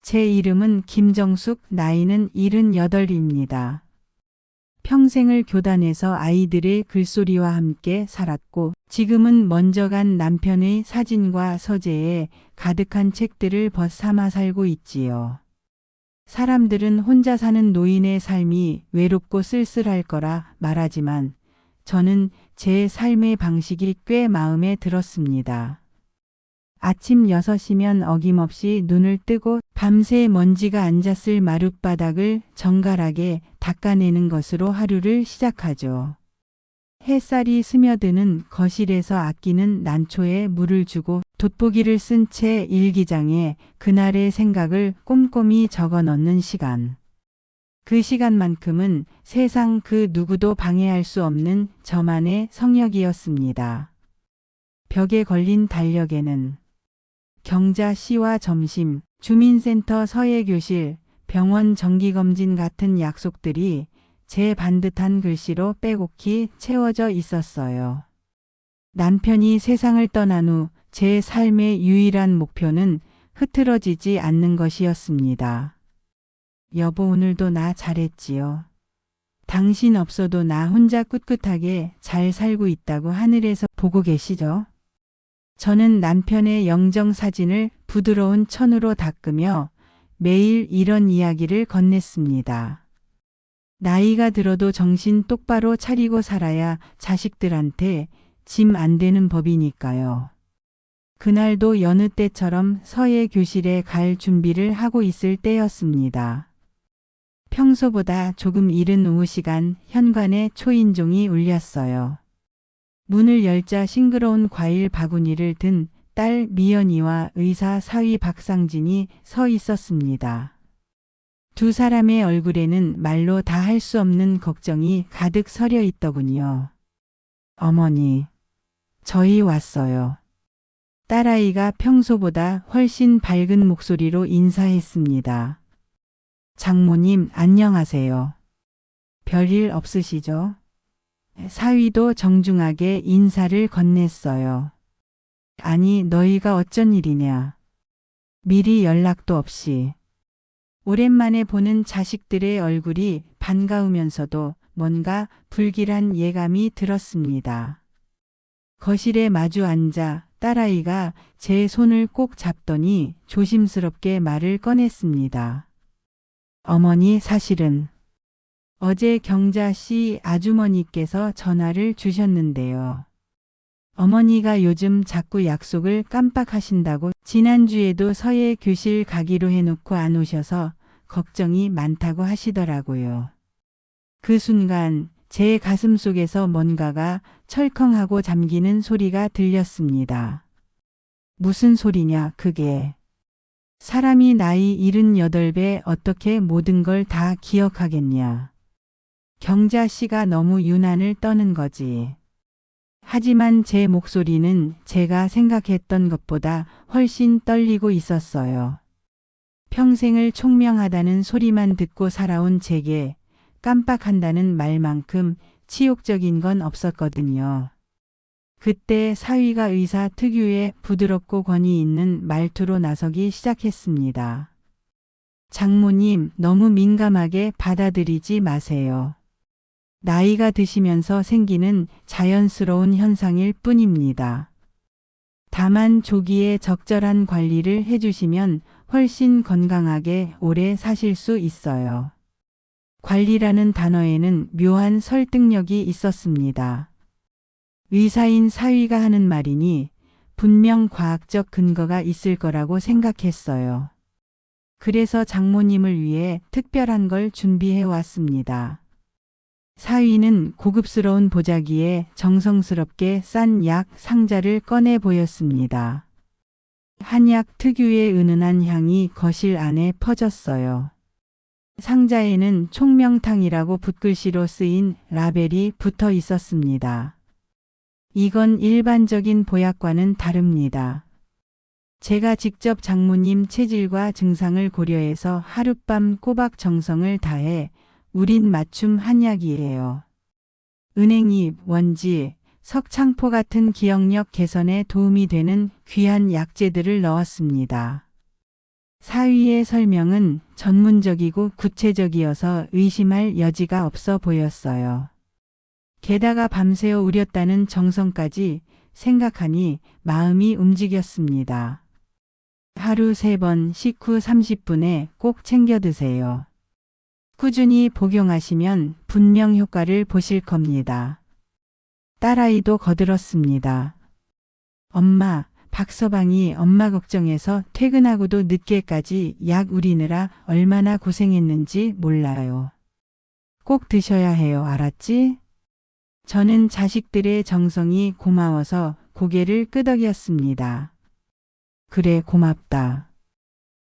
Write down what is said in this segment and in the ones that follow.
제 이름은 김정숙, 나이는 78입니다. 평생을 교단에서 아이들의 글소리와 함께 살았고 지금은 먼저 간 남편의 사진과 서재에 가득한 책들을 벗삼아 살고 있지요. 사람들은 혼자 사는 노인의 삶이 외롭고 쓸쓸할 거라 말하지만 저는 제 삶의 방식이 꽤 마음에 들었습니다. 아침 6시면 어김없이 눈을 뜨고 밤새 먼지가 앉았을 마룻바닥을 정갈하게 닦아내는 것으로 하루를 시작하죠. 햇살이 스며드는 거실에서 아끼는 난초에 물을 주고 돋보기를 쓴 채 일기장에 그날의 생각을 꼼꼼히 적어 넣는 시간. 그 시간만큼은 세상 그 누구도 방해할 수 없는 저만의 성역이었습니다. 벽에 걸린 달력에는 경자 시와 점심, 주민센터 서예교실, 병원 정기검진 같은 약속들이 제 반듯한 글씨로 빼곡히 채워져 있었어요. 남편이 세상을 떠난 후 제 삶의 유일한 목표는 흐트러지지 않는 것이었습니다. 여보, 오늘도 나 잘했지요. 당신 없어도 나 혼자 꿋꿋하게 잘 살고 있다고 하늘에서 보고 계시죠? 저는 남편의 영정 사진을 부드러운 천으로 닦으며 매일 이런 이야기를 건넸습니다. 나이가 들어도 정신 똑바로 차리고 살아야 자식들한테 짐 안 되는 법이니까요. 그날도 여느 때처럼 서예 교실에 갈 준비를 하고 있을 때였습니다. 평소보다 조금 이른 오후 시간 현관에 초인종이 울렸어요. 문을 열자 싱그러운 과일 바구니를 든 딸 미연이와 의사 사위 박상진이 서 있었습니다. 두 사람의 얼굴에는 말로 다 할 수 없는 걱정이 가득 서려 있더군요. 어머니, 저희 왔어요. 딸아이가 평소보다 훨씬 밝은 목소리로 인사했습니다. 장모님, 안녕하세요. 별일 없으시죠? 사위도 정중하게 인사를 건넸어요. 아니, 너희가 어쩐 일이냐. 미리 연락도 없이. 오랜만에 보는 자식들의 얼굴이 반가우면서도 뭔가 불길한 예감이 들었습니다. 거실에 마주 앉아 딸아이가 제 손을 꼭 잡더니 조심스럽게 말을 꺼냈습니다. 어머니, 사실은 어제 경자씨 아주머니께서 전화를 주셨는데요. 어머니가 요즘 자꾸 약속을 깜빡하신다고 지난주에도 서예 교실 가기로 해놓고 안 오셔서 걱정이 많다고 하시더라고요. 그 순간 제 가슴 속에서 뭔가가 철컹하고 잠기는 소리가 들렸습니다. 무슨 소리냐, 그게. 사람이 나이 78에 어떻게 모든 걸 다 기억하겠냐. 경자 씨가 너무 유난을 떠는 거지. 하지만 제 목소리는 제가 생각했던 것보다 훨씬 떨리고 있었어요. 평생을 총명하다는 소리만 듣고 살아온 제게 깜빡한다는 말만큼 치욕적인 건 없었거든요. 그때 사위가 의사 특유의 부드럽고 권위 있는 말투로 나서기 시작했습니다. 장모님, 너무 민감하게 받아들이지 마세요. 나이가 드시면서 생기는 자연스러운 현상일 뿐입니다. 다만 조기에 적절한 관리를 해주시면 훨씬 건강하게 오래 사실 수 있어요. 관리라는 단어에는 묘한 설득력이 있었습니다. 의사인 사위가 하는 말이니 분명 과학적 근거가 있을 거라고 생각했어요. 그래서 장모님을 위해 특별한 걸 준비해 왔습니다. 사위는 고급스러운 보자기에 정성스럽게 싼 약 상자를 꺼내 보였습니다. 한약 특유의 은은한 향이 거실 안에 퍼졌어요. 상자에는 총명탕이라고 붓글씨로 쓰인 라벨이 붙어 있었습니다. 이건 일반적인 보약과는 다릅니다. 제가 직접 장모님 체질과 증상을 고려해서 하룻밤 꼬박 정성을 다해 우린 맞춤 한약이에요. 은행잎, 원지, 석창포 같은 기억력 개선에 도움이 되는 귀한 약재들을 넣었습니다. 사위의 설명은 전문적이고 구체적이어서 의심할 여지가 없어 보였어요. 게다가 밤새워 우렸다는 정성까지 생각하니 마음이 움직였습니다. 하루 3번 식후 30분에 꼭 챙겨 드세요. 꾸준히 복용하시면 분명 효과를 보실 겁니다. 딸아이도 거들었습니다. 엄마, 박서방이 엄마 걱정해서 퇴근하고도 늦게까지 약 우리느라 얼마나 고생했는지 몰라요. 꼭 드셔야 해요. 알았지? 저는 자식들의 정성이 고마워서 고개를 끄덕였습니다. 그래, 고맙다.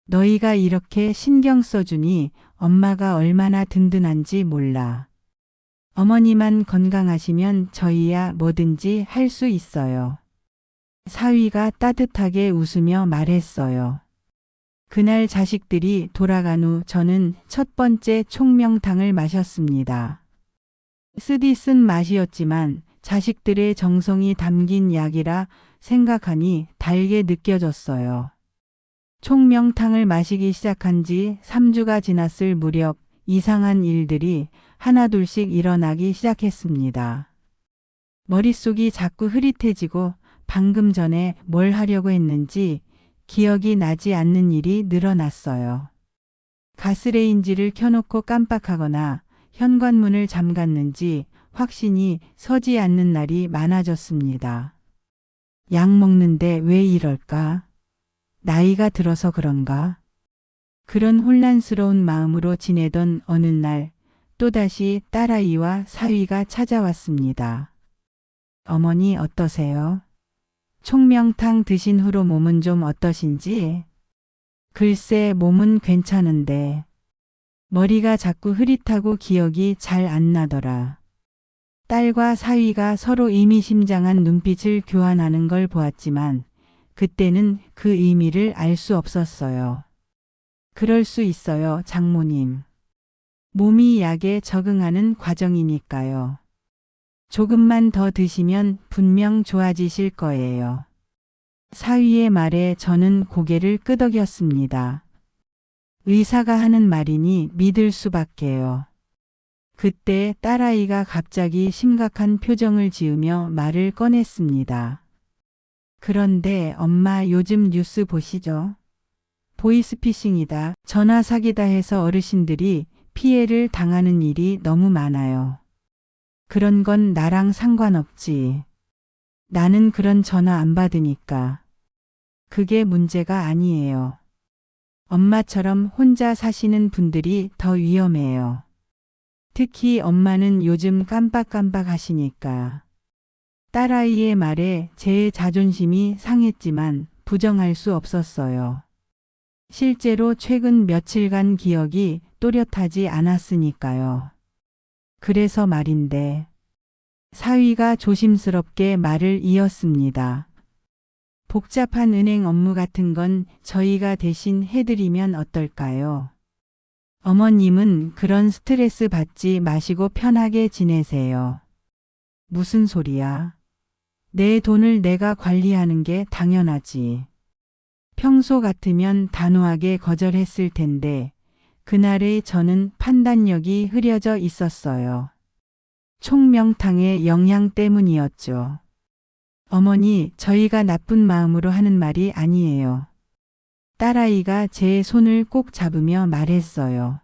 너희가 이렇게 신경 써주니 엄마가 얼마나 든든한지 몰라. 어머니만 건강하시면 저희야 뭐든지 할 수 있어요. 사위가 따뜻하게 웃으며 말했어요. 그날 자식들이 돌아간 후 저는 첫 번째 총명탕을 마셨습니다. 쓰디쓴 맛이었지만 자식들의 정성이 담긴 약이라 생각하니 달게 느껴졌어요. 총명탕을 마시기 시작한 지 3주가 지났을 무렵 이상한 일들이 하나둘씩 일어나기 시작했습니다. 머릿속이 자꾸 흐릿해지고 방금 전에 뭘 하려고 했는지 기억이 나지 않는 일이 늘어났어요. 가스레인지를 켜놓고 깜빡하거나 현관문을 잠갔는지 확신이 서지 않는 날이 많아졌습니다. 약 먹는데 왜 이럴까? 나이가 들어서 그런가? 그런 혼란스러운 마음으로 지내던 어느 날 또다시 딸아이와 사위가 찾아왔습니다. 어머니 어떠세요? 총명탕 드신 후로 몸은 좀 어떠신지? 글쎄 몸은 괜찮은데 머리가 자꾸 흐릿하고 기억이 잘 안 나더라. 딸과 사위가 서로 의미심장한 눈빛을 교환하는 걸 보았지만 그때는 그 의미를 알 수 없었어요. 그럴 수 있어요, 장모님. 몸이 약에 적응하는 과정이니까요. 조금만 더 드시면 분명 좋아지실 거예요. 사위의 말에 저는 고개를 끄덕였습니다. 의사가 하는 말이니 믿을 수밖에요. 그때 딸아이가 갑자기 심각한 표정을 지으며 말을 꺼냈습니다. 그런데 엄마 요즘 뉴스 보시죠? 보이스피싱이다, 전화 사기다 해서 어르신들이 피해를 당하는 일이 너무 많아요. 그런 건 나랑 상관없지. 나는 그런 전화 안 받으니까. 그게 문제가 아니에요. 엄마처럼 혼자 사시는 분들이 더 위험해요. 특히 엄마는 요즘 깜빡깜빡 하시니까. 딸아이의 말에 제 자존심이 상했지만 부정할 수 없었어요. 실제로 최근 며칠간 기억이 또렷하지 않았으니까요. 그래서 말인데. 사위가 조심스럽게 말을 이었습니다. 복잡한 은행 업무 같은 건 저희가 대신 해드리면 어떨까요? 어머님은 그런 스트레스 받지 마시고 편하게 지내세요. 무슨 소리야? 내 돈을 내가 관리하는 게 당연하지. 평소 같으면 단호하게 거절했을 텐데 그날의 저는 판단력이 흐려져 있었어요. 총명탕의 영향 때문이었죠. 어머니, 저희가 나쁜 마음으로 하는 말이 아니에요. 딸아이가 제 손을 꼭 잡으며 말했어요.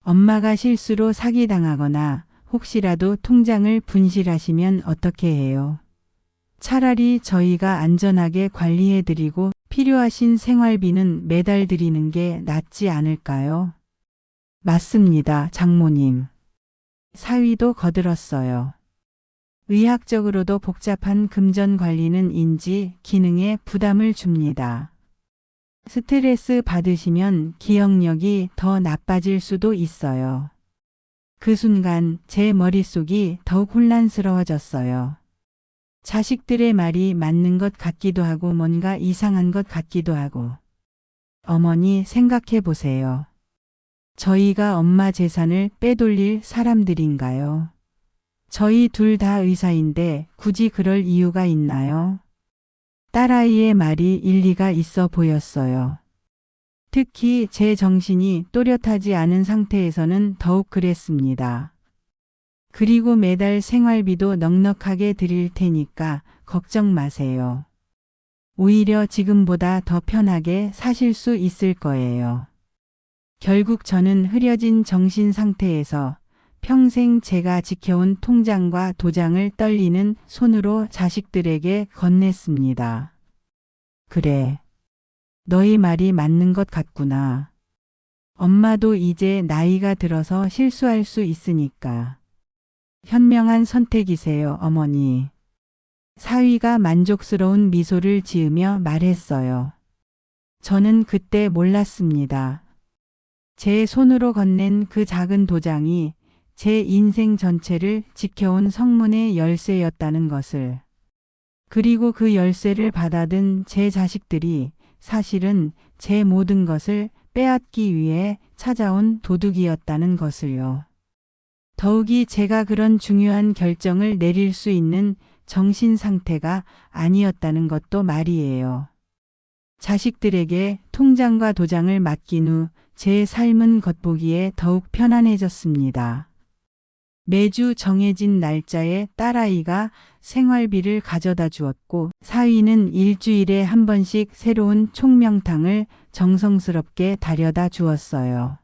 엄마가 실수로 사기당하거나 혹시라도 통장을 분실하시면 어떻게 해요? 차라리 저희가 안전하게 관리해드리고 필요하신 생활비는 매달 드리는 게 낫지 않을까요? 맞습니다, 장모님. 사위도 거들었어요. 의학적으로도 복잡한 금전 관리는 인지 기능에 부담을 줍니다. 스트레스 받으시면 기억력이 더 나빠질 수도 있어요. 그 순간 제 머릿속이 더욱 혼란스러워졌어요. 자식들의 말이 맞는 것 같기도 하고 뭔가 이상한 것 같기도 하고. 어머니 생각해 보세요. 저희가 엄마 재산을 빼돌릴 사람들인가요? 저희 둘 다 의사인데 굳이 그럴 이유가 있나요? 딸아이의 말이 일리가 있어 보였어요. 특히 제 정신이 또렷하지 않은 상태에서는 더욱 그랬습니다. 그리고 매달 생활비도 넉넉하게 드릴 테니까 걱정 마세요. 오히려 지금보다 더 편하게 사실 수 있을 거예요. 결국 저는 흐려진 정신 상태에서 평생 제가 지켜온 통장과 도장을 떨리는 손으로 자식들에게 건넸습니다. 그래. 너희 말이 맞는 것 같구나. 엄마도 이제 나이가 들어서 실수할 수 있으니까. 현명한 선택이세요, 어머니. 사위가 만족스러운 미소를 지으며 말했어요. 저는 그때 몰랐습니다. 제 손으로 건넨 그 작은 도장이 제 인생 전체를 지켜온 성문의 열쇠였다는 것을. 그리고 그 열쇠를 받아든 제 자식들이 사실은 제 모든 것을 빼앗기 위해 찾아온 도둑이었다는 것을요. 더욱이 제가 그런 중요한 결정을 내릴 수 있는 정신 상태가 아니었다는 것도 말이에요. 자식들에게 통장과 도장을 맡긴 후 제 삶은 겉보기에 더욱 편안해졌습니다. 매주 정해진 날짜에 딸아이가 생활비를 가져다 주었고 사위는 일주일에 한 번씩 새로운 총명탕을 정성스럽게 달여다 주었어요.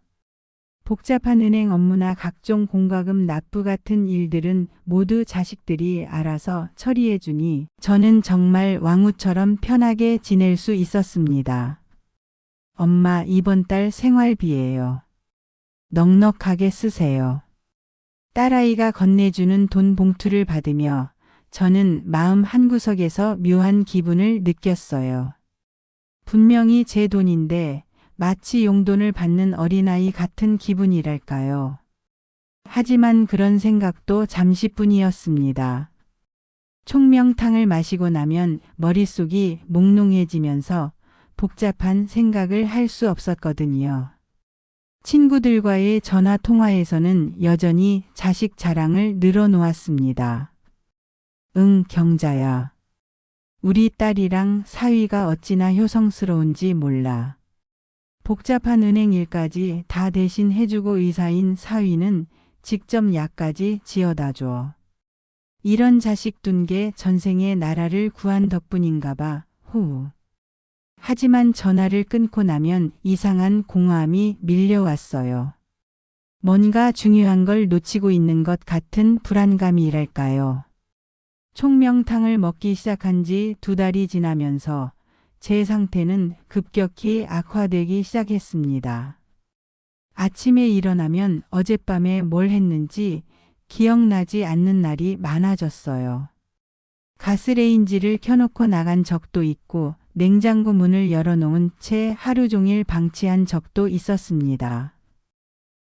복잡한 은행 업무나 각종 공과금 납부 같은 일들은 모두 자식들이 알아서 처리해 주니 저는 정말 왕후처럼 편하게 지낼 수 있었습니다. 엄마, 이번 달 생활비예요. 넉넉하게 쓰세요. 딸아이가 건네주는 돈 봉투를 받으며 저는 마음 한구석에서 묘한 기분을 느꼈어요. 분명히 제 돈인데 마치 용돈을 받는 어린아이 같은 기분이랄까요. 하지만 그런 생각도 잠시뿐이었습니다. 총명탕을 마시고 나면 머릿속이 몽롱해지면서 복잡한 생각을 할 수 없었거든요. 친구들과의 전화 통화에서는 여전히 자식 자랑을 늘어놓았습니다. 응, 경자야. 우리 딸이랑 사위가 어찌나 효성스러운지 몰라. 복잡한 은행 일까지 다 대신 해주고 의사인 사위는 직접 약까지 지어다 줘. 이런 자식 둔 게 전생에 나라를 구한 덕분인가 봐. 후. 하지만 전화를 끊고 나면 이상한 공허함이 밀려왔어요. 뭔가 중요한 걸 놓치고 있는 것 같은 불안감이랄까요. 총명탕을 먹기 시작한 지 2달이 지나면서 제 상태는 급격히 악화되기 시작했습니다. 아침에 일어나면 어젯밤에 뭘 했는지 기억나지 않는 날이 많아졌어요. 가스레인지를 켜놓고 나간 적도 있고 냉장고 문을 열어놓은 채 하루 종일 방치한 적도 있었습니다.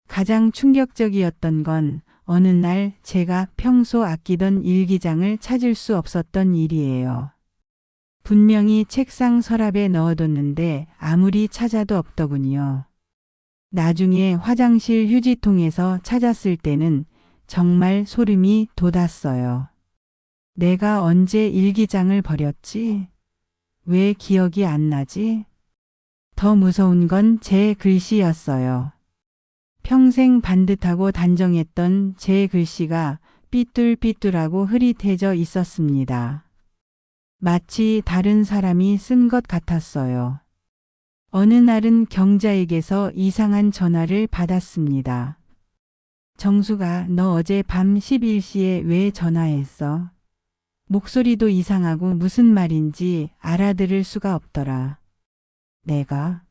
가장 충격적이었던 건 어느 날 제가 평소 아끼던 일기장을 찾을 수 없었던 일이에요. 분명히 책상 서랍에 넣어뒀는데 아무리 찾아도 없더군요. 나중에 화장실 휴지통에서 찾았을 때는 정말 소름이 돋았어요. 내가 언제 일기장을 버렸지? 왜 기억이 안 나지? 더 무서운 건 제 글씨였어요. 평생 반듯하고 단정했던 제 글씨가 삐뚤삐뚤하고 흐릿해져 있었습니다. 마치 다른 사람이 쓴 것 같았어요. 어느 날은 경자에게서 이상한 전화를 받았습니다. 정수가 너 어제 밤 11시에 왜 전화했어? 목소리도 이상하고 무슨 말인지 알아들을 수가 없더라. 내가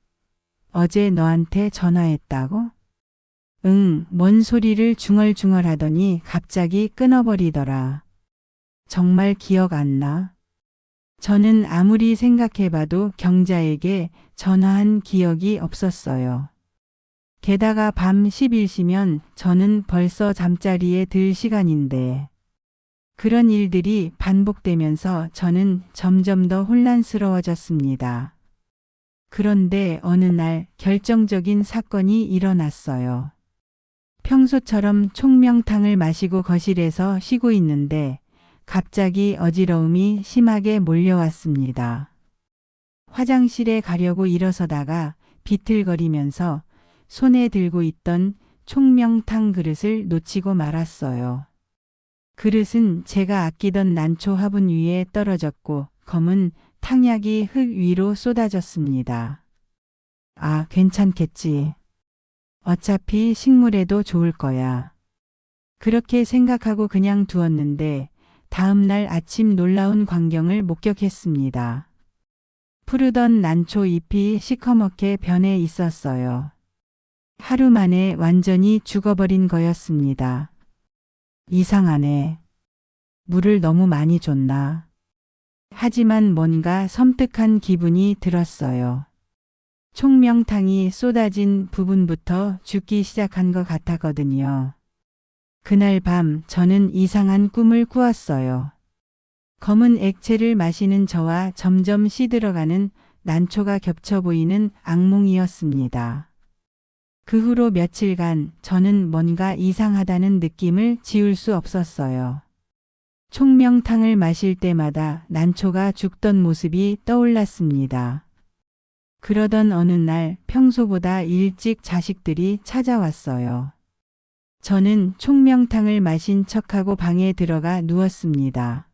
어제 너한테 전화했다고? 응, 뭔 소리를 중얼중얼 하더니 갑자기 끊어버리더라. 정말 기억 안 나? 저는 아무리 생각해봐도 경자에게 전화한 기억이 없었어요. 게다가 밤 11시면 저는 벌써 잠자리에 들 시간인데. 그런 일들이 반복되면서 저는 점점 더 혼란스러워졌습니다. 그런데 어느 날 결정적인 사건이 일어났어요. 평소처럼 총명탕을 마시고 거실에서 쉬고 있는데 갑자기 어지러움이 심하게 몰려왔습니다. 화장실에 가려고 일어서다가 비틀거리면서 손에 들고 있던 총명탕 그릇을 놓치고 말았어요. 그릇은 제가 아끼던 난초 화분 위에 떨어졌고 검은 탕약이 흙 위로 쏟아졌습니다. 아, 괜찮겠지. 어차피 식물에도 좋을 거야. 그렇게 생각하고 그냥 두었는데 다음 날 아침 놀라운 광경을 목격했습니다. 푸르던 난초 잎이 시커멓게 변해 있었어요. 하루 만에 완전히 죽어버린 거였습니다. 이상하네. 물을 너무 많이 줬나. 하지만 뭔가 섬뜩한 기분이 들었어요. 총명탕이 쏟아진 부분부터 죽기 시작한 것 같았거든요. 그날 밤 저는 이상한 꿈을 꾸었어요. 검은 액체를 마시는 저와 점점 시들어가는 난초가 겹쳐 보이는 악몽이었습니다. 그 후로 며칠간 저는 뭔가 이상하다는 느낌을 지울 수 없었어요. 총명탕을 마실 때마다 난초가 죽던 모습이 떠올랐습니다. 그러던 어느 날 평소보다 일찍 자식들이 찾아왔어요. 저는 총명탕을 마신 척하고 방에 들어가 누웠습니다.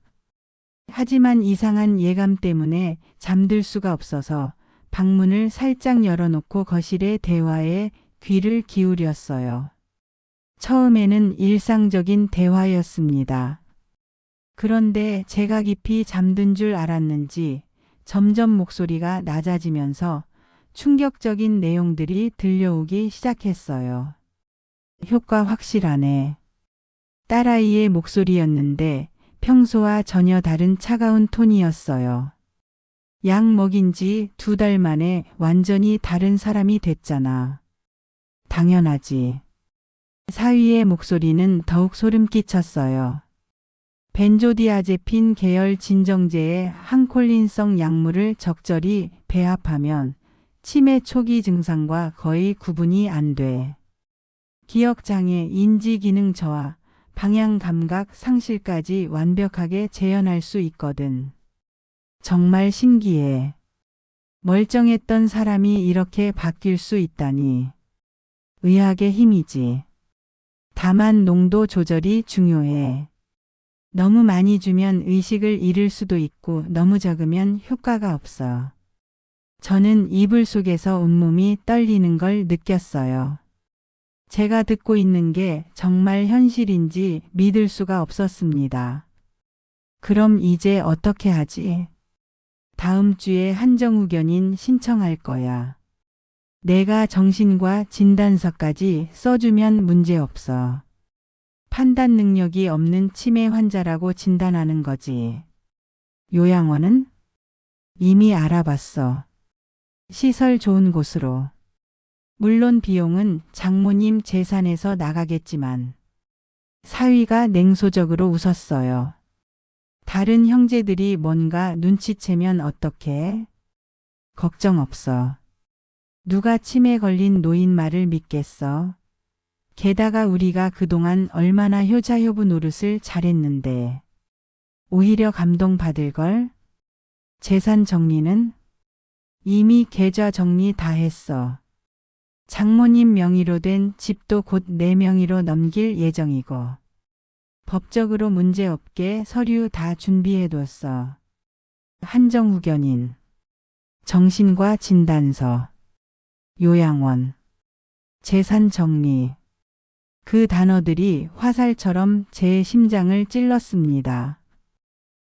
하지만 이상한 예감 때문에 잠들 수가 없어서 방문을 살짝 열어놓고 거실의 대화에 귀를 기울였어요. 처음에는 일상적인 대화였습니다. 그런데 제가 깊이 잠든 줄 알았는지 점점 목소리가 낮아지면서 충격적인 내용들이 들려오기 시작했어요. 효과 확실하네. 딸아이의 목소리였는데 평소와 전혀 다른 차가운 톤이었어요. 약 먹인 지 2달 만에 완전히 다른 사람이 됐잖아. 당연하지. 사위의 목소리는 더욱 소름 끼쳤어요. 벤조디아제핀 계열 진정제의 항콜린성 약물을 적절히 배합하면 치매 초기 증상과 거의 구분이 안 돼. 기억장애, 인지기능 저하, 방향감각 상실까지 완벽하게 재현할 수 있거든. 정말 신기해. 멀쩡했던 사람이 이렇게 바뀔 수 있다니. 의학의 힘이지. 다만 농도 조절이 중요해. 너무 많이 주면 의식을 잃을 수도 있고 너무 적으면 효과가 없어. 저는 이불 속에서 온몸이 떨리는 걸 느꼈어요. 제가 듣고 있는 게 정말 현실인지 믿을 수가 없었습니다. 그럼 이제 어떻게 하지? 다음 주에 한정후견인 신청할 거야. 내가 정신과 진단서까지 써주면 문제없어. 판단 능력이 없는 치매 환자라고 진단하는 거지. 요양원은? 이미 알아봤어. 시설 좋은 곳으로. 물론 비용은 장모님 재산에서 나가겠지만. 사위가 냉소적으로 웃었어요. 다른 형제들이 뭔가 눈치채면 어떡해? 걱정 없어. 누가 치매 걸린 노인 말을 믿겠어? 게다가 우리가 그동안 얼마나 효자효부 노릇을 잘했는데. 오히려 감동받을걸? 재산 정리는? 이미 계좌 정리 다 했어. 장모님 명의로 된 집도 곧 내 명의로 넘길 예정이고. 법적으로 문제없게 서류 다 준비해뒀어. 한정후견인. 정신과 진단서. 요양원. 재산 정리. 그 단어들이 화살처럼 제 심장을 찔렀습니다.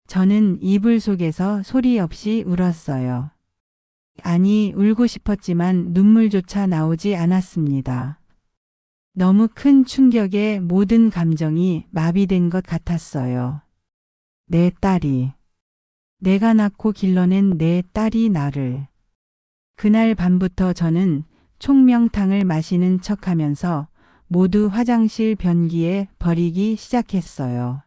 저는 이불 속에서 소리 없이 울었어요. 아니, 울고 싶었지만 눈물조차 나오지 않았습니다. 너무 큰 충격에 모든 감정이 마비된 것 같았어요. 내 딸이. 내가 낳고 길러낸 내 딸이 나를. 그날 밤부터 저는 총명탕을 마시는 척하면서 모두 화장실 변기에 버리기 시작했어요.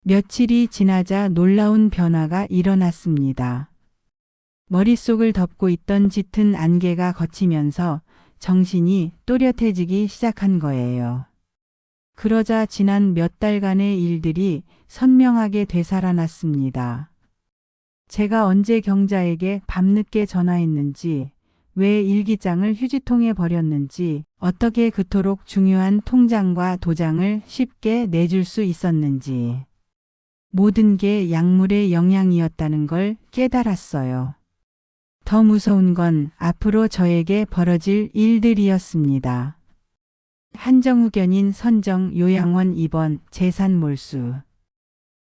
며칠이 지나자 놀라운 변화가 일어났습니다. 머릿속을 덮고 있던 짙은 안개가 걷히면서 정신이 또렷해지기 시작한 거예요. 그러자 지난 몇 달간의 일들이 선명하게 되살아났습니다. 제가 언제 경자에게 밤늦게 전화했는지, 왜 일기장을 휴지통에 버렸는지, 어떻게 그토록 중요한 통장과 도장을 쉽게 내줄 수 있었는지. 모든 게 약물의 영향이었다는 걸 깨달았어요. 더 무서운 건 앞으로 저에게 벌어질 일들이었습니다. 한정후견인 선정 요양원 입원 재산 몰수.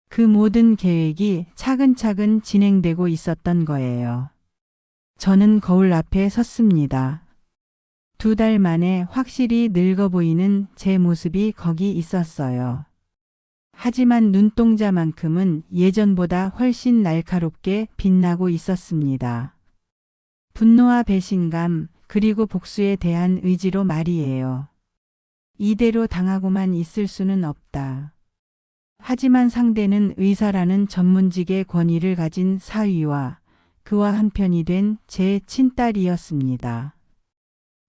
그 모든 계획이 차근차근 진행되고 있었던 거예요. 저는 거울 앞에 섰습니다. 2달 만에 확실히 늙어 보이는 제 모습이 거기 있었어요. 하지만 눈동자만큼은 예전보다 훨씬 날카롭게 빛나고 있었습니다. 분노와 배신감, 그리고 복수에 대한 의지로 말이에요. 이대로 당하고만 있을 수는 없다. 하지만 상대는 의사라는 전문직의 권위를 가진 사위와 그와 한편이 된 제 친딸이었습니다.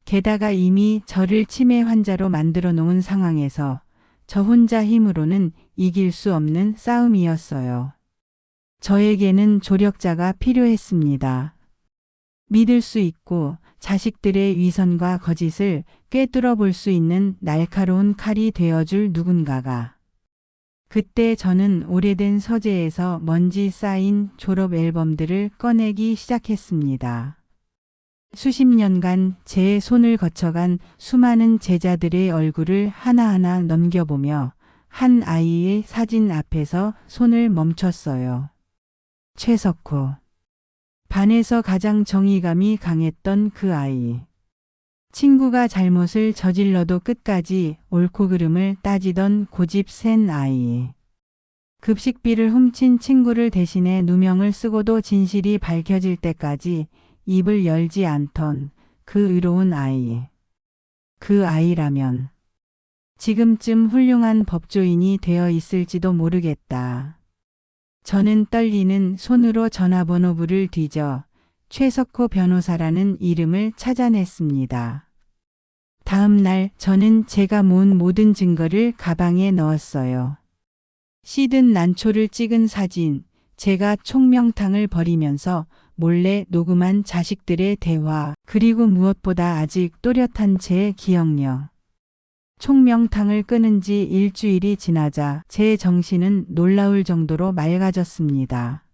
게다가 이미 저를 치매 환자로 만들어 놓은 상황에서 저 혼자 힘으로는 이길 수 없는 싸움이었어요. 저에게는 조력자가 필요했습니다. 믿을 수 있고 자식들의 위선과 거짓을 꿰뚫어 볼 수 있는 날카로운 칼이 되어줄 누군가가. 그때 저는 오래된 서재에서 먼지 쌓인 졸업 앨범들을 꺼내기 시작했습니다. 수십 년간 제 손을 거쳐간 수많은 제자들의 얼굴을 하나하나 넘겨보며 한 아이의 사진 앞에서 손을 멈췄어요. 최석호. 반에서 가장 정의감이 강했던 그 아이. 친구가 잘못을 저질러도 끝까지 옳고 그름을 따지던 고집 센 아이. 급식비를 훔친 친구를 대신해 누명을 쓰고도 진실이 밝혀질 때까지 입을 열지 않던 그 의로운 아이. 그 아이라면 지금쯤 훌륭한 법조인이 되어 있을지도 모르겠다. 저는 떨리는 손으로 전화번호부를 뒤져 최석호 변호사라는 이름을 찾아냈습니다. 다음 날 저는 제가 모은 모든 증거를 가방에 넣었어요. 시든 난초를 찍은 사진, 제가 총명탕을 벌이면서 몰래 녹음한 자식들의 대화, 그리고 무엇보다 아직 또렷한 제 기억력. 총명탕을 끊은 지 일주일이 지나자 제 정신은 놀라울 정도로 맑아졌습니다.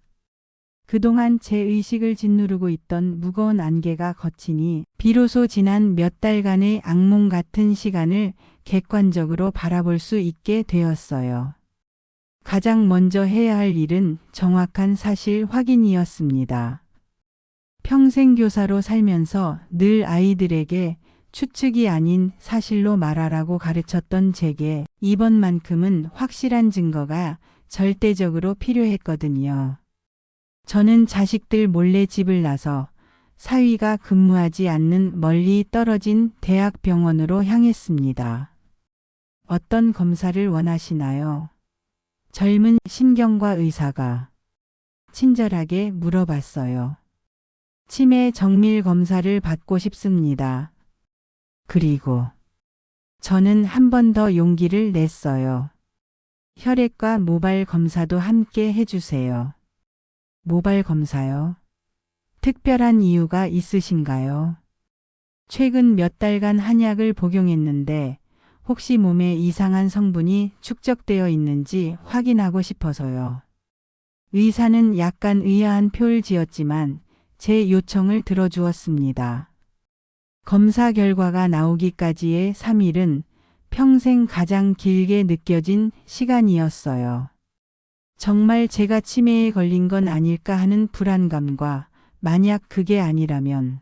그동안 제 의식을 짓누르고 있던 무거운 안개가 걷히니 비로소 지난 몇 달간의 악몽 같은 시간을 객관적으로 바라볼 수 있게 되었어요. 가장 먼저 해야 할 일은 정확한 사실 확인이었습니다. 평생 교사로 살면서 늘 아이들에게 추측이 아닌 사실로 말하라고 가르쳤던 제게 이번만큼은 확실한 증거가 절대적으로 필요했거든요. 저는 자식들 몰래 집을 나서 사위가 근무하지 않는 멀리 떨어진 대학병원으로 향했습니다. 어떤 검사를 원하시나요? 젊은 신경과 의사가 친절하게 물어봤어요. 치매 정밀 검사를 받고 싶습니다. 그리고 저는 한 번 더 용기를 냈어요. 혈액과 모발 검사도 함께 해주세요. 모발 검사요? 특별한 이유가 있으신가요? 최근 몇 달간 한약을 복용했는데 혹시 몸에 이상한 성분이 축적되어 있는지 확인하고 싶어서요. 의사는 약간 의아한 표를 지었지만 제 요청을 들어주었습니다. 검사 결과가 나오기까지의 3일은 평생 가장 길게 느껴진 시간이었어요. 정말 제가 치매에 걸린 건 아닐까 하는 불안감과 만약 그게 아니라면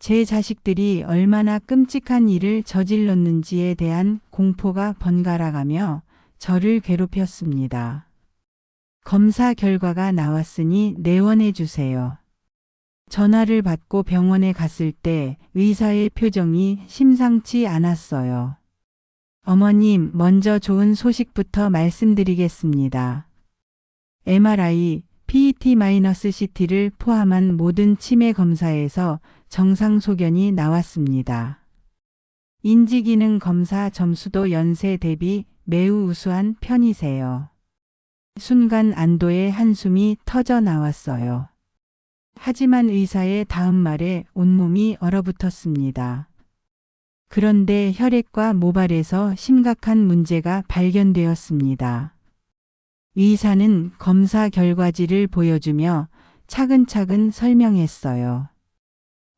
제 자식들이 얼마나 끔찍한 일을 저질렀는지에 대한 공포가 번갈아가며 저를 괴롭혔습니다. 검사 결과가 나왔으니 내원해 주세요. 전화를 받고 병원에 갔을 때 의사의 표정이 심상치 않았어요. 어머님, 먼저 좋은 소식부터 말씀드리겠습니다. MRI, PET-CT를 포함한 모든 치매 검사에서 정상 소견이 나왔습니다. 인지기능 검사 점수도 연세 대비 매우 우수한 편이세요. 순간 안도의 한숨이 터져 나왔어요. 하지만 의사의 다음 말에 온몸이 얼어붙었습니다. 그런데 혈액과 모발에서 심각한 문제가 발견되었습니다. 의사는 검사 결과지를 보여주며 차근차근 설명했어요.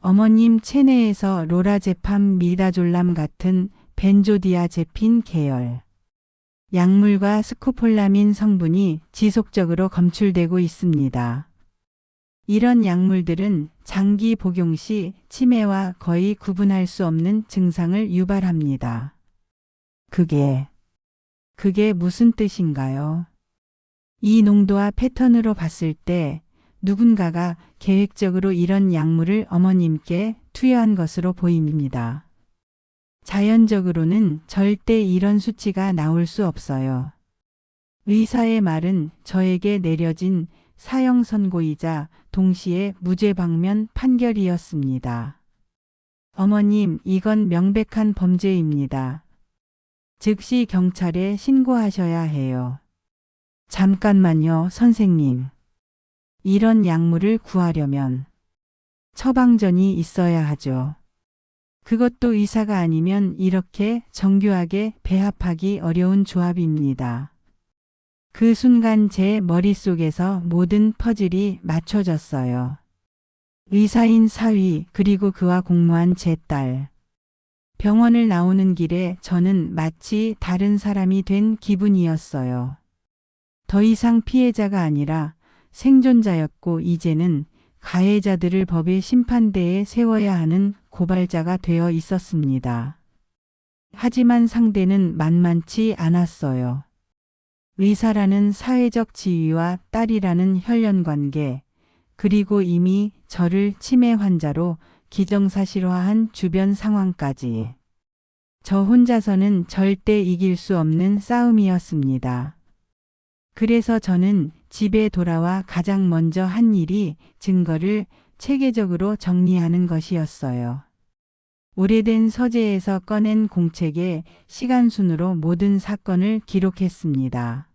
어머님 체내에서 로라제팜 미다졸람 같은 벤조디아제핀 계열 약물과 스코폴라민 성분이 지속적으로 검출되고 있습니다. 이런 약물들은 장기 복용 시 치매와 거의 구분할 수 없는 증상을 유발합니다. 그게 무슨 뜻인가요? 이 농도와 패턴으로 봤을 때 누군가가 계획적으로 이런 약물을 어머님께 투여한 것으로 보입니다. 자연적으로는 절대 이런 수치가 나올 수 없어요. 의사의 말은 저에게 내려진 사형 선고이자 동시에 무죄 방면 판결이었습니다. 어머님, 이건 명백한 범죄입니다. 즉시 경찰에 신고하셔야 해요. 잠깐만요, 선생님. 이런 약물을 구하려면 처방전이 있어야 하죠. 그것도 의사가 아니면 이렇게 정교하게 배합하기 어려운 조합입니다. 그 순간 제 머릿속에서 모든 퍼즐이 맞춰졌어요. 의사인 사위 그리고 그와 공모한 제 딸. 병원을 나오는 길에 저는 마치 다른 사람이 된 기분이었어요. 더 이상 피해자가 아니라 생존자였고 이제는 가해자들을 법의 심판대에 세워야 하는 고발자가 되어 있었습니다. 하지만 상대는 만만치 않았어요. 의사라는 사회적 지위와 딸이라는 혈연관계, 그리고 이미 저를 치매 환자로 기정사실화한 주변 상황까지. 저 혼자서는 절대 이길 수 없는 싸움이었습니다. 그래서 저는 집에 돌아와 가장 먼저 한 일이 증거를 체계적으로 정리하는 것이었어요. 오래된 서재에서 꺼낸 공책에 시간순으로 모든 사건을 기록했습니다.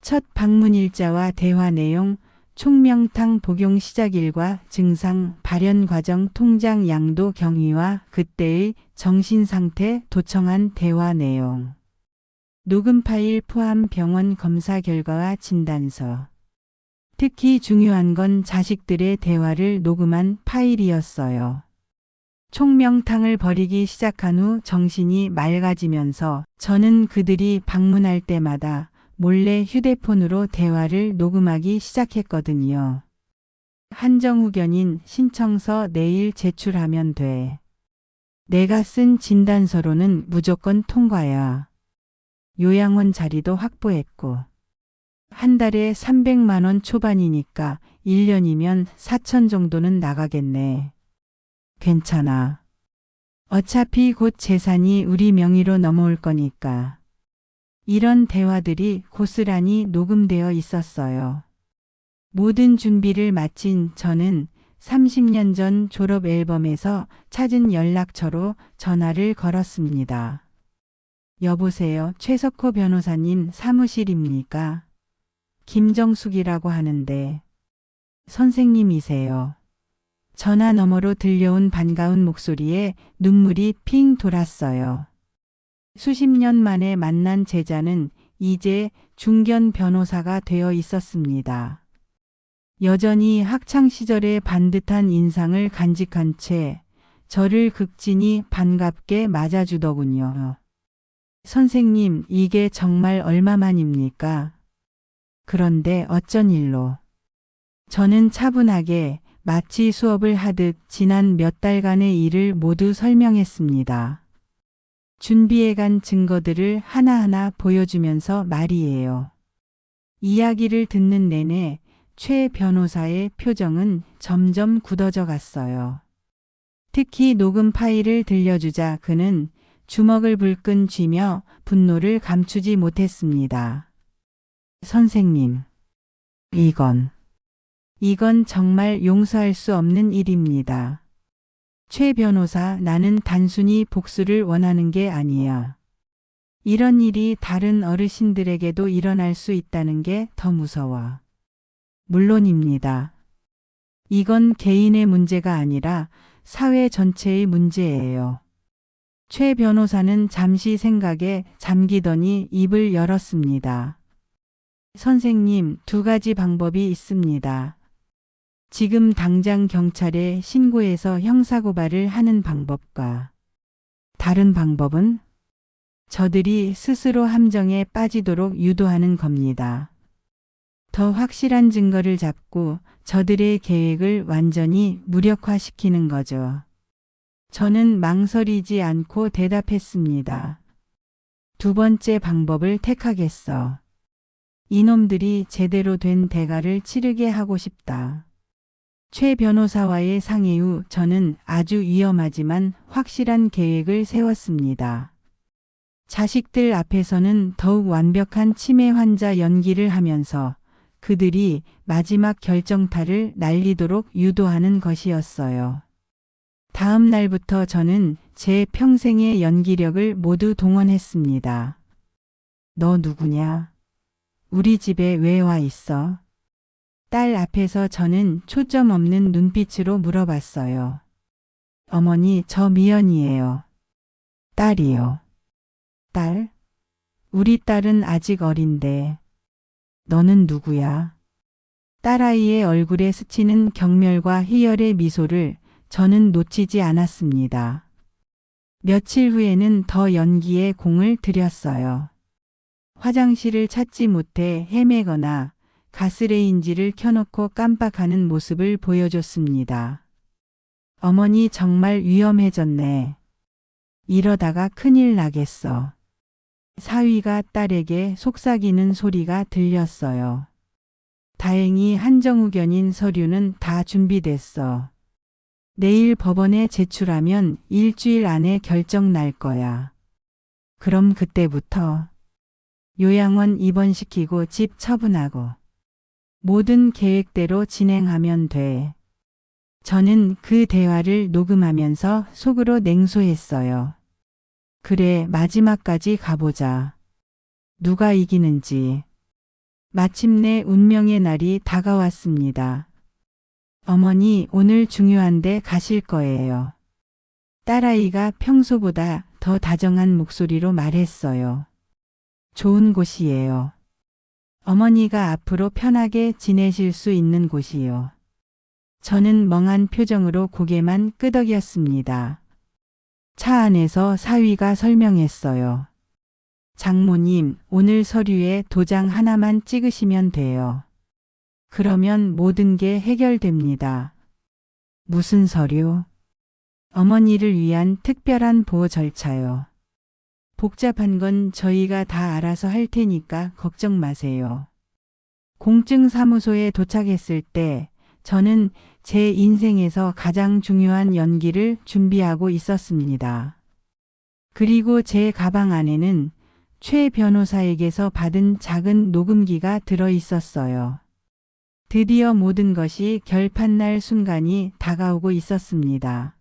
첫 방문일자와 대화 내용, 총명탕 복용 시작일과 증상, 발현 과정, 통장 양도 경위와 그때의 정신상태, 도청한 대화 내용. 녹음 파일 포함 병원 검사 결과와 진단서. 특히 중요한 건 자식들의 대화를 녹음한 파일이었어요. 총명탕을 벌이기 시작한 후 정신이 맑아지면서 저는 그들이 방문할 때마다 몰래 휴대폰으로 대화를 녹음하기 시작했거든요. 한정후견인 신청서 내일 제출하면 돼. 내가 쓴 진단서로는 무조건 통과야. 요양원 자리도 확보했고. 한 달에 300만 원 초반이니까 1년이면 4천 정도는 나가겠네. 괜찮아. 어차피 곧 재산이 우리 명의로 넘어올 거니까. 이런 대화들이 고스란히 녹음되어 있었어요. 모든 준비를 마친 저는 30년 전 졸업 앨범에서 찾은 연락처로 전화를 걸었습니다. 여보세요, 최석호 변호사님 사무실입니까? 김정숙이라고 하는데. 선생님이세요. 전화 너머로 들려온 반가운 목소리에 눈물이 핑 돌았어요. 수십 년 만에 만난 제자는 이제 중견 변호사가 되어 있었습니다. 여전히 학창시절의 반듯한 인상을 간직한 채 저를 극진히 반갑게 맞아주더군요. 선생님, 이게 정말 얼마만입니까? 그런데 어쩐 일로? 저는 차분하게 마치 수업을 하듯 지난 몇 달간의 일을 모두 설명했습니다. 준비해간 증거들을 하나하나 보여주면서 말이에요. 이야기를 듣는 내내 최 변호사의 표정은 점점 굳어져 갔어요. 특히 녹음 파일을 들려주자 그는 주먹을 불끈 쥐며 분노를 감추지 못했습니다. 선생님, 이건 정말 용서할 수 없는 일입니다. 최 변호사, 나는 단순히 복수를 원하는 게 아니야. 이런 일이 다른 어르신들에게도 일어날 수 있다는 게 더 무서워. 물론입니다. 이건 개인의 문제가 아니라 사회 전체의 문제예요. 최 변호사는 잠시 생각에 잠기더니 입을 열었습니다. 선생님, 두 가지 방법이 있습니다. 지금 당장 경찰에 신고해서 형사고발을 하는 방법과 다른 방법은 저들이 스스로 함정에 빠지도록 유도하는 겁니다. 더 확실한 증거를 잡고 저들의 계획을 완전히 무력화시키는 거죠. 저는 망설이지 않고 대답했습니다. 두 번째 방법을 택하겠어. 이놈들이 제대로 된 대가를 치르게 하고 싶다. 최 변호사와의 상의 후 저는 아주 위험하지만 확실한 계획을 세웠습니다. 자식들 앞에서는 더욱 완벽한 치매 환자 연기를 하면서 그들이 마지막 결정타를 날리도록 유도하는 것이었어요. 다음 날부터 저는 제 평생의 연기력을 모두 동원했습니다. 너 누구냐? 우리 집에 왜 와 있어? 딸 앞에서 저는 초점 없는 눈빛으로 물어봤어요. 어머니, 저 미연이에요. 딸이요. 딸? 우리 딸은 아직 어린데. 너는 누구야? 딸아이의 얼굴에 스치는 경멸과 희열의 미소를 저는 놓치지 않았습니다. 며칠 후에는 더 연기에 공을 들였어요. 화장실을 찾지 못해 헤매거나 가스레인지를 켜놓고 깜빡하는 모습을 보여줬습니다. 어머니 정말 위험해졌네. 이러다가 큰일 나겠어. 사위가 딸에게 속삭이는 소리가 들렸어요. 다행히 한정후견인 서류는 다 준비됐어. 내일 법원에 제출하면 일주일 안에 결정 날 거야. 그럼 그때부터 요양원 입원시키고 집 처분하고 모든 계획대로 진행하면 돼. 저는 그 대화를 녹음하면서 속으로 냉소했어요. 그래, 마지막까지 가보자. 누가 이기는지. 마침내 운명의 날이 다가왔습니다. 어머니, 오늘 중요한데 가실 거예요. 딸아이가 평소보다 더 다정한 목소리로 말했어요. 좋은 곳이에요. 어머니가 앞으로 편하게 지내실 수 있는 곳이요. 저는 멍한 표정으로 고개만 끄덕였습니다. 차 안에서 사위가 설명했어요. 장모님, 오늘 서류에 도장 하나만 찍으시면 돼요. 그러면 모든 게 해결됩니다. 무슨 서류? 어머니를 위한 특별한 보호 절차요. 복잡한 건 저희가 다 알아서 할 테니까 걱정 마세요. 공증사무소에 도착했을 때 저는 제 인생에서 가장 중요한 연기를 준비하고 있었습니다. 그리고 제 가방 안에는 최 변호사에게서 받은 작은 녹음기가 들어 있었어요. 드디어 모든 것이 결판날 순간이 다가오고 있었습니다.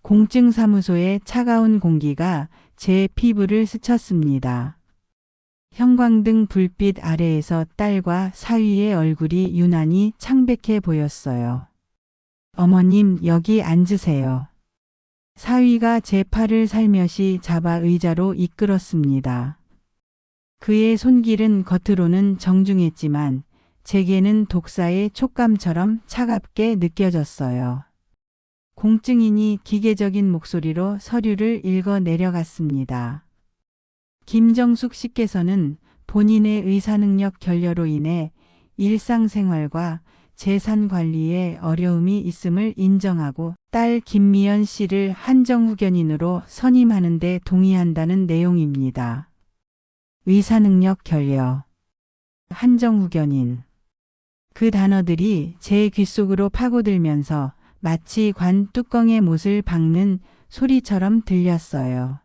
공증사무소의 차가운 공기가 제 피부를 스쳤습니다. 형광등 불빛 아래에서 딸과 사위의 얼굴이 유난히 창백해 보였어요. 어머님, 여기 앉으세요. 사위가 제 팔을 살며시 잡아 의자로 이끌었습니다. 그의 손길은 겉으로는 정중했지만 제게는 독사의 촉감처럼 차갑게 느껴졌어요. 공증인이 기계적인 목소리로 서류를 읽어 내려갔습니다. 김정숙 씨께서는 본인의 의사능력 결여로 인해 일상생활과 재산 관리에 어려움이 있음을 인정하고 딸 김미연 씨를 한정후견인으로 선임하는 데 동의한다는 내용입니다. 의사능력 결여, 한정후견인. 그 단어들이 제 귓속으로 파고들면서 마치 관 뚜껑의 못을 박는 소리처럼 들렸어요.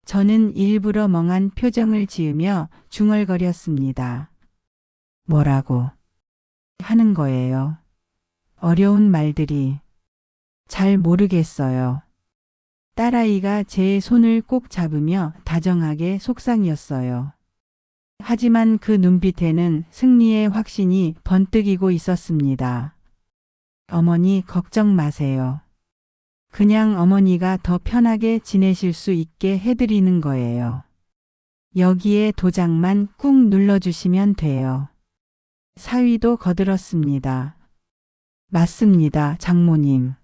저는 일부러 멍한 표정을 지으며 중얼거렸습니다. 뭐라고 하는 거예요? 어려운 말들이. 잘 모르겠어요. 딸아이가 제 손을 꼭 잡으며 다정하게 속상이었어요. 하지만 그 눈빛에는 승리의 확신이 번뜩이고 있었습니다. 어머니 걱정 마세요. 그냥 어머니가 더 편하게 지내실 수 있게 해드리는 거예요. 여기에 도장만 꾹 눌러주시면 돼요. 사위도 거들었습니다. 맞습니다, 장모님.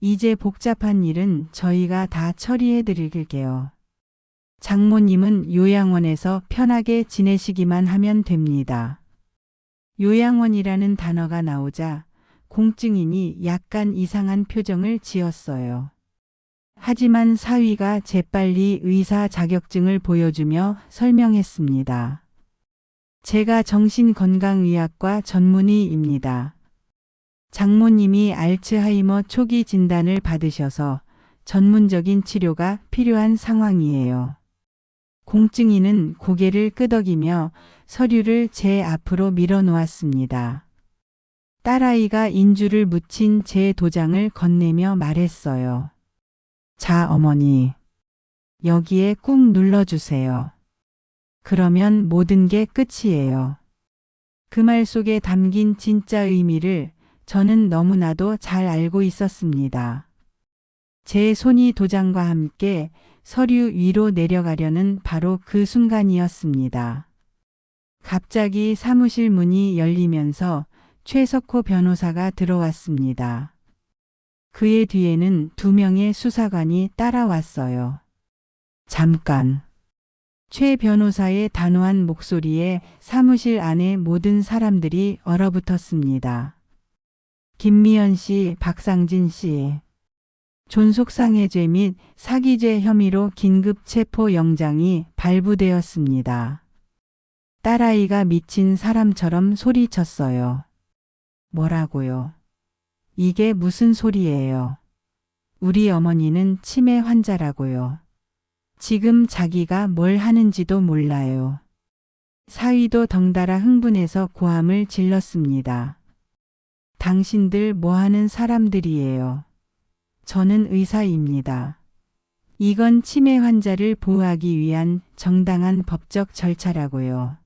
이제 복잡한 일은 저희가 다 처리해 드릴게요. 장모님은 요양원에서 편하게 지내시기만 하면 됩니다. 요양원이라는 단어가 나오자 공증인이 약간 이상한 표정을 지었어요. 하지만 사위가 재빨리 의사 자격증을 보여주며 설명했습니다. 제가 정신건강의학과 전문의입니다. 장모님이 알츠하이머 초기 진단을 받으셔서 전문적인 치료가 필요한 상황이에요. 공증인은 고개를 끄덕이며 서류를 제 앞으로 밀어놓았습니다. 딸아이가 인주를 묻힌 제 도장을 건네며 말했어요. 자, 어머니. 여기에 꾹 눌러주세요. 그러면 모든 게 끝이에요. 그 말 속에 담긴 진짜 의미를 저는 너무나도 잘 알고 있었습니다. 제 손이 도장과 함께 서류 위로 내려가려는 바로 그 순간이었습니다. 갑자기 사무실 문이 열리면서 최석호 변호사가 들어왔습니다. 그의 뒤에는 2명의 수사관이 따라왔어요. 잠깐. 최 변호사의 단호한 목소리에 사무실 안의 모든 사람들이 얼어붙었습니다. 김미연 씨, 박상진 씨. 존속상해죄 및 사기죄 혐의로 긴급 체포 영장이 발부되었습니다. 딸아이가 미친 사람처럼 소리쳤어요. 뭐라고요? 이게 무슨 소리예요? 우리 어머니는 치매 환자라고요. 지금 자기가 뭘 하는지도 몰라요. 사위도 덩달아 흥분해서 고함을 질렀습니다. 당신들 뭐하는 사람들이에요? 저는 의사입니다. 이건 치매 환자를 보호하기 위한 정당한 법적 절차라고요.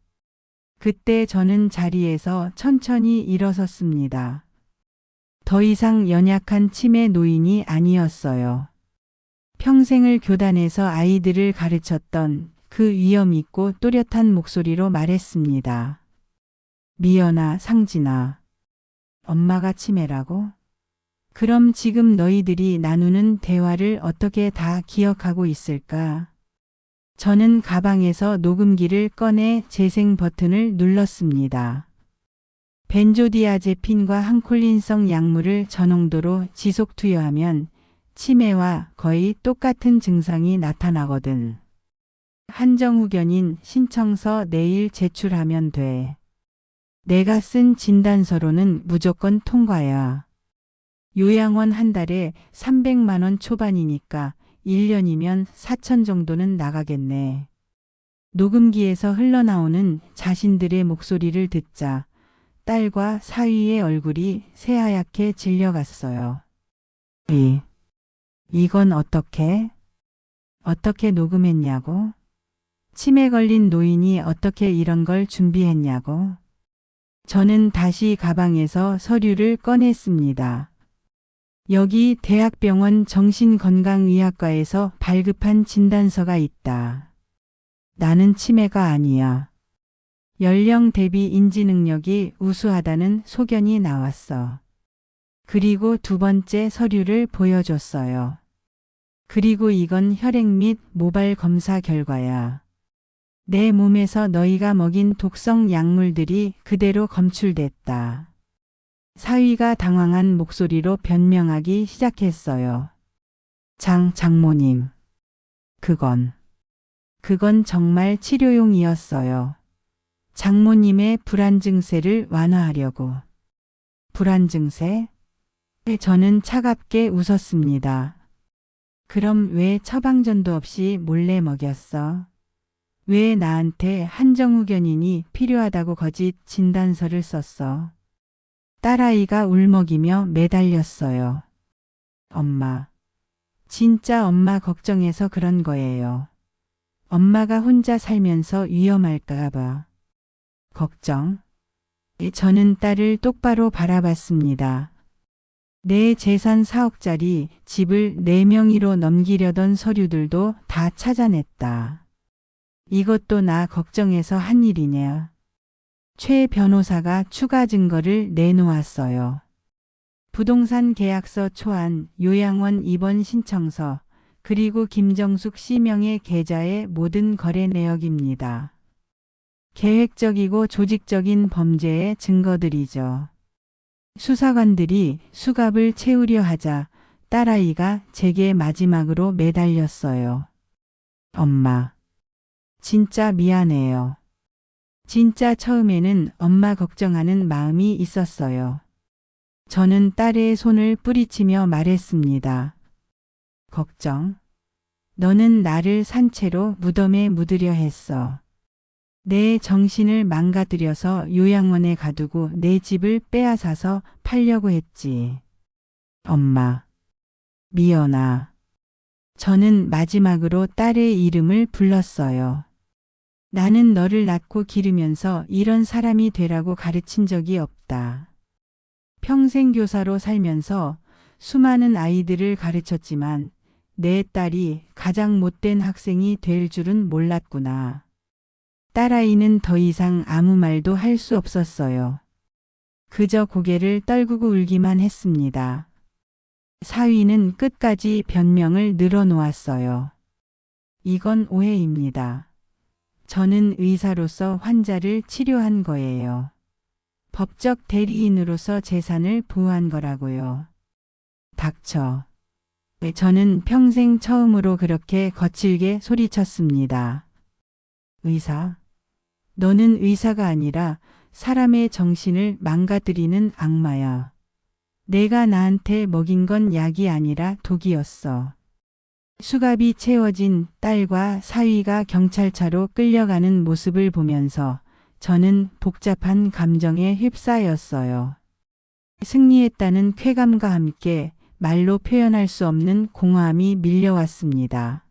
그때 저는 자리에서 천천히 일어섰습니다. 더 이상 연약한 치매 노인이 아니었어요. 평생을 교단에서 아이들을 가르쳤던 그 위엄 있고 또렷한 목소리로 말했습니다. 미연아, 상진아. 엄마가 치매라고? 그럼 지금 너희들이 나누는 대화를 어떻게 다 기억하고 있을까? 저는 가방에서 녹음기를 꺼내 재생 버튼을 눌렀습니다. 벤조디아제핀과 항콜린성 약물을 저농도로 지속 투여하면 치매와 거의 똑같은 증상이 나타나거든. 한정후견인 신청서 내일 제출하면 돼. 내가 쓴 진단서로는 무조건 통과야. 요양원 한 달에 300만 원 초반이니까 1년이면 4천 정도는 나가겠네. 녹음기에서 흘러나오는 자신들의 목소리를 듣자 딸과 사위의 얼굴이 새하얗게 질려갔어요. 이건 어떻게 녹음했냐고? 치매 걸린 노인이 어떻게 이런 걸 준비했냐고? 저는 다시 가방에서 서류를 꺼냈습니다. 여기 대학병원 정신건강의학과에서 발급한 진단서가 있다. 나는 치매가 아니야. 연령 대비 인지 능력이 우수하다는 소견이 나왔어. 그리고 2번째 서류를 보여줬어요. 그리고 이건 혈액 및 모발 검사 결과야. 내 몸에서 너희가 먹인 독성 약물들이 그대로 검출됐다. 사위가 당황한 목소리로 변명하기 시작했어요. 장모님. 그건 정말 치료용이었어요. 장모님의 불안 증세를 완화하려고. 불안 증세? 저는 차갑게 웃었습니다. 그럼 왜 처방전도 없이 몰래 먹였어? 왜 나한테 한정후견인이 필요하다고 거짓 진단서를 썼어? 딸아이가 울먹이며 매달렸어요. 엄마. 진짜 엄마 걱정해서 그런 거예요. 엄마가 혼자 살면서 위험할까 봐. 걱정? 저는 딸을 똑바로 바라봤습니다. 내 재산 4억짜리 집을 내 명의로 넘기려던 서류들도 다 찾아냈다. 이것도 나 걱정해서 한 일이냐. 최 변호사가 추가 증거를 내놓았어요. 부동산 계약서 초안, 요양원 입원 신청서, 그리고 김정숙 씨 명의 계좌의 모든 거래 내역입니다. 계획적이고 조직적인 범죄의 증거들이죠. 수사관들이 수갑을 채우려 하자 딸아이가 제게 마지막으로 매달렸어요. 엄마, 진짜 미안해요. 진짜 처음에는 엄마 걱정하는 마음이 있었어요. 저는 딸의 손을 뿌리치며 말했습니다. 걱정? 너는 나를 산채로 무덤에 묻으려 했어. 내 정신을 망가뜨려서 요양원에 가두고 내 집을 빼앗아서 팔려고 했지. 엄마, 미연아. 저는 마지막으로 딸의 이름을 불렀어요. 나는 너를 낳고 기르면서 이런 사람이 되라고 가르친 적이 없다. 평생 교사로 살면서 수많은 아이들을 가르쳤지만 내 딸이 가장 못된 학생이 될 줄은 몰랐구나. 딸아이는 더 이상 아무 말도 할 수 없었어요. 그저 고개를 떨구고 울기만 했습니다. 사위는 끝까지 변명을 늘어놓았어요. 이건 오해입니다. 저는 의사로서 환자를 치료한 거예요. 법적 대리인으로서 재산을 보호한 거라고요. 닥쳐. 저는 평생 처음으로 그렇게 거칠게 소리쳤습니다. 의사? 너는 의사가 아니라 사람의 정신을 망가뜨리는 악마야. 내가 나한테 먹인 건 약이 아니라 독이었어. 수갑이 채워진 딸과 사위가 경찰차로 끌려가는 모습을 보면서 저는 복잡한 감정에 휩싸였어요. 승리했다는 쾌감과 함께 말로 표현할 수 없는 공허함이 밀려왔습니다.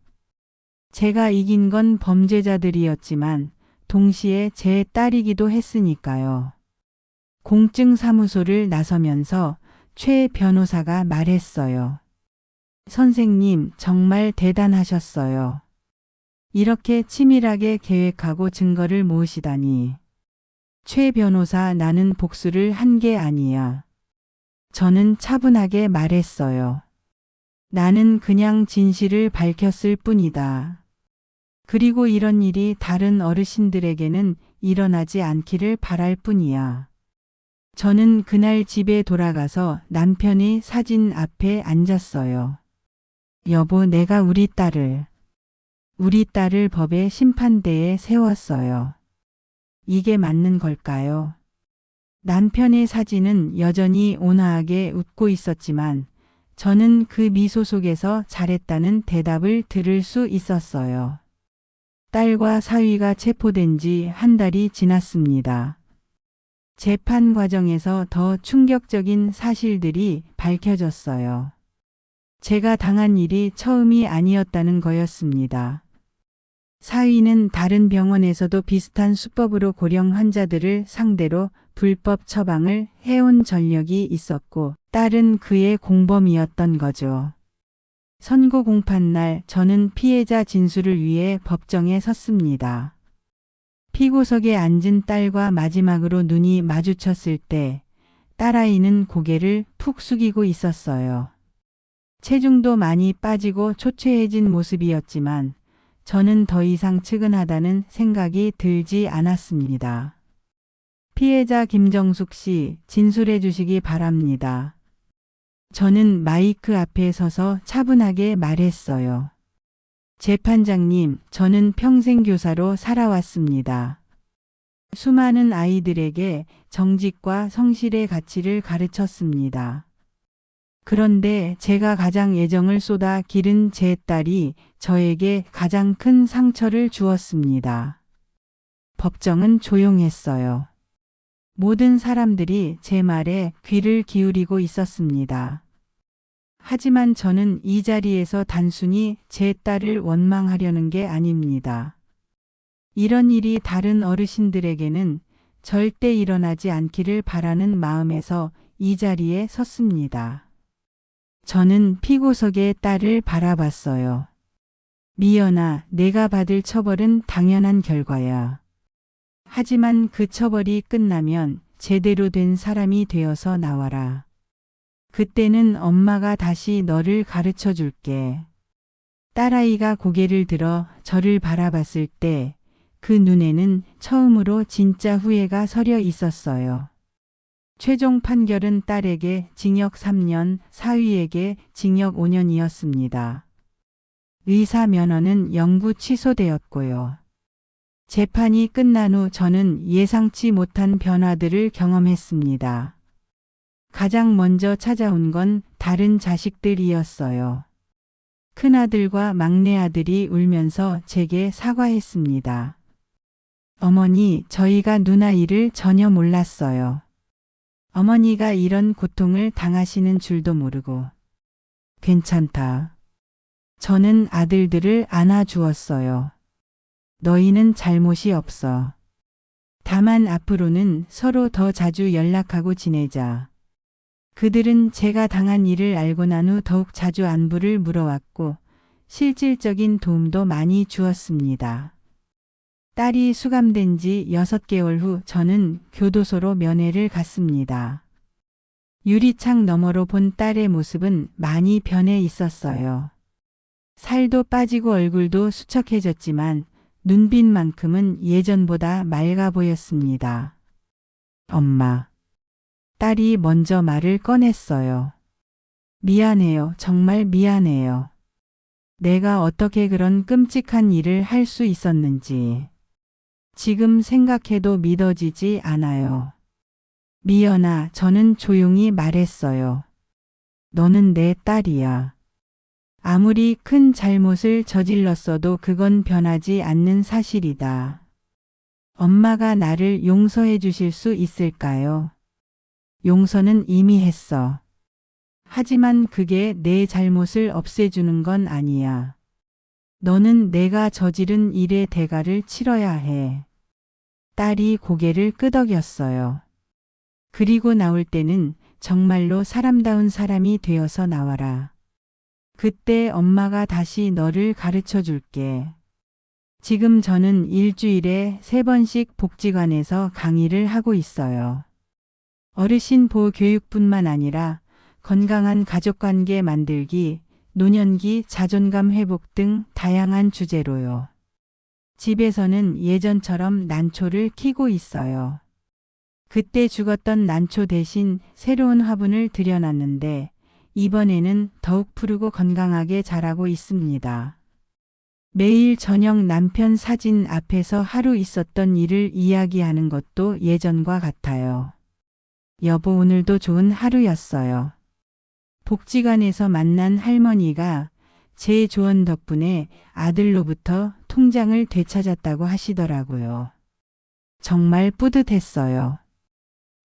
제가 이긴 건 범죄자들이었지만 동시에 제 딸이기도 했으니까요. 공증사무소를 나서면서 최 변호사가 말했어요. 선생님, 정말 대단하셨어요. 이렇게 치밀하게 계획하고 증거를 모으시다니. 최 변호사, 나는 복수를 한 게 아니야. 저는 차분하게 말했어요. 나는 그냥 진실을 밝혔을 뿐이다. 그리고 이런 일이 다른 어르신들에게는 일어나지 않기를 바랄 뿐이야. 저는 그날 집에 돌아가서 남편의 사진 앞에 앉았어요. 여보, 내가 우리 딸을 법의 심판대에 세웠어요. 이게 맞는 걸까요? 남편의 사진은 여전히 온화하게 웃고 있었지만 저는 그 미소 속에서 잘했다는 대답을 들을 수 있었어요. 딸과 사위가 체포된 지 한 달이 지났습니다. 재판 과정에서 더 충격적인 사실들이 밝혀졌어요. 제가 당한 일이 처음이 아니었다는 거였습니다. 사위는 다른 병원에서도 비슷한 수법으로 고령 환자들을 상대로 불법 처방을 해온 전력이 있었고 딸은 그의 공범이었던 거죠. 선고 공판날 저는 피해자 진술을 위해 법정에 섰습니다. 피고석에 앉은 딸과 마지막으로 눈이 마주쳤을 때 딸아이는 고개를 푹 숙이고 있었어요. 체중도 많이 빠지고 초췌해진 모습이었지만 저는 더 이상 측은하다는 생각이 들지 않았습니다. 피해자 김정숙 씨, 진술해 주시기 바랍니다. 저는 마이크 앞에 서서 차분하게 말했어요. 재판장님, 저는 평생 교사로 살아왔습니다. 수많은 아이들에게 정직과 성실의 가치를 가르쳤습니다. 그런데 제가 가장 애정을 쏟아 기른 제 딸이 저에게 가장 큰 상처를 주었습니다. 법정은 조용했어요. 모든 사람들이 제 말에 귀를 기울이고 있었습니다. 하지만 저는 이 자리에서 단순히 제 딸을 원망하려는 게 아닙니다. 이런 일이 다른 어르신들에게는 절대 일어나지 않기를 바라는 마음에서 이 자리에 섰습니다. 저는 피고석의 딸을 바라봤어요. 미연아, 내가 받을 처벌은 당연한 결과야. 하지만 그 처벌이 끝나면 제대로 된 사람이 되어서 나와라. 그때는 엄마가 다시 너를 가르쳐 줄게. 딸아이가 고개를 들어 저를 바라봤을 때 그 눈에는 처음으로 진짜 후회가 서려 있었어요. 최종 판결은 딸에게 징역 3년, 사위에게 징역 5년이었습니다. 의사 면허는 영구 취소되었고요. 재판이 끝난 후 저는 예상치 못한 변화들을 경험했습니다. 가장 먼저 찾아온 건 다른 자식들이었어요. 큰아들과 막내아들이 울면서 제게 사과했습니다. 어머니, 저희가 누나이를 전혀 몰랐어요. 어머니가 이런 고통을 당하시는 줄도 모르고. 괜찮다. 저는 아들들을 안아주었어요. 너희는 잘못이 없어. 다만 앞으로는 서로 더 자주 연락하고 지내자. 그들은 제가 당한 일을 알고 난 후 더욱 자주 안부를 물어왔고 실질적인 도움도 많이 주었습니다. 딸이 수감된 지 6개월 후 저는 교도소로 면회를 갔습니다. 유리창 너머로 본 딸의 모습은 많이 변해 있었어요. 살도 빠지고 얼굴도 수척해졌지만 눈빛만큼은 예전보다 맑아 보였습니다. 엄마. 딸이 먼저 말을 꺼냈어요. 미안해요. 정말 미안해요. 내가 어떻게 그런 끔찍한 일을 할 수 있었는지. 지금 생각해도 믿어지지 않아요. 미연아, 저는 조용히 말했어요. 너는 내 딸이야. 아무리 큰 잘못을 저질렀어도 그건 변하지 않는 사실이다. 엄마가 나를 용서해 주실 수 있을까요? 용서는 이미 했어. 하지만 그게 내 잘못을 없애주는 건 아니야. 너는 내가 저지른 일의 대가를 치러야 해. 딸이 고개를 끄덕였어요. 그리고 나올 때는 정말로 사람다운 사람이 되어서 나와라. 그때 엄마가 다시 너를 가르쳐 줄게. 지금 저는 일주일에 3번씩 복지관에서 강의를 하고 있어요. 어르신 보호 교육뿐만 아니라 건강한 가족관계 만들기, 노년기 자존감 회복 등 다양한 주제로요. 집에서는 예전처럼 난초를 키고 있어요. 그때 죽었던 난초 대신 새로운 화분을 들여놨는데 이번에는 더욱 푸르고 건강하게 자라고 있습니다. 매일 저녁 남편 사진 앞에서 하루 있었던 일을 이야기하는 것도 예전과 같아요. 여보, 오늘도 좋은 하루였어요. 복지관에서 만난 할머니가 제 조언 덕분에 아들로부터 통장을 되찾았다고 하시더라고요. 정말 뿌듯했어요.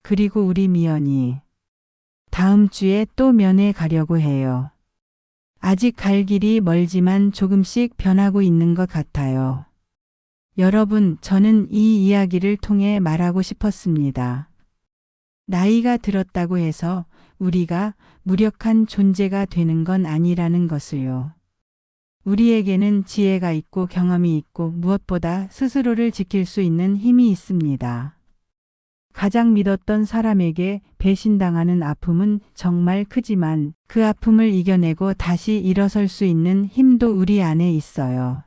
그리고 우리 미연이 다음 주에 또 면회 가려고 해요. 아직 갈 길이 멀지만 조금씩 변하고 있는 것 같아요. 여러분, 저는 이 이야기를 통해 말하고 싶었습니다. 나이가 들었다고 해서 우리가 무력한 존재가 되는 건 아니라는 것을요. 우리에게는 지혜가 있고 경험이 있고 무엇보다 스스로를 지킬 수 있는 힘이 있습니다. 가장 믿었던 사람에게 배신당하는 아픔은 정말 크지만 그 아픔을 이겨내고 다시 일어설 수 있는 힘도 우리 안에 있어요.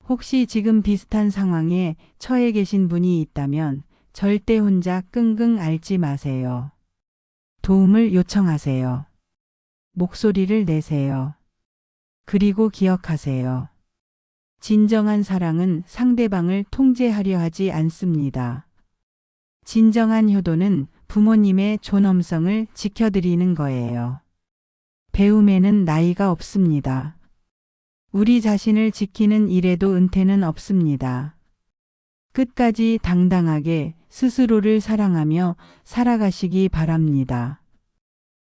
혹시 지금 비슷한 상황에 처해 계신 분이 있다면 절대 혼자 끙끙 앓지 마세요. 도움을 요청하세요. 목소리를 내세요. 그리고 기억하세요. 진정한 사랑은 상대방을 통제하려 하지 않습니다. 진정한 효도는 부모님의 존엄성을 지켜드리는 거예요. 배움에는 나이가 없습니다. 우리 자신을 지키는 일에도 은퇴는 없습니다. 끝까지 당당하게 스스로를 사랑하며 살아가시기 바랍니다.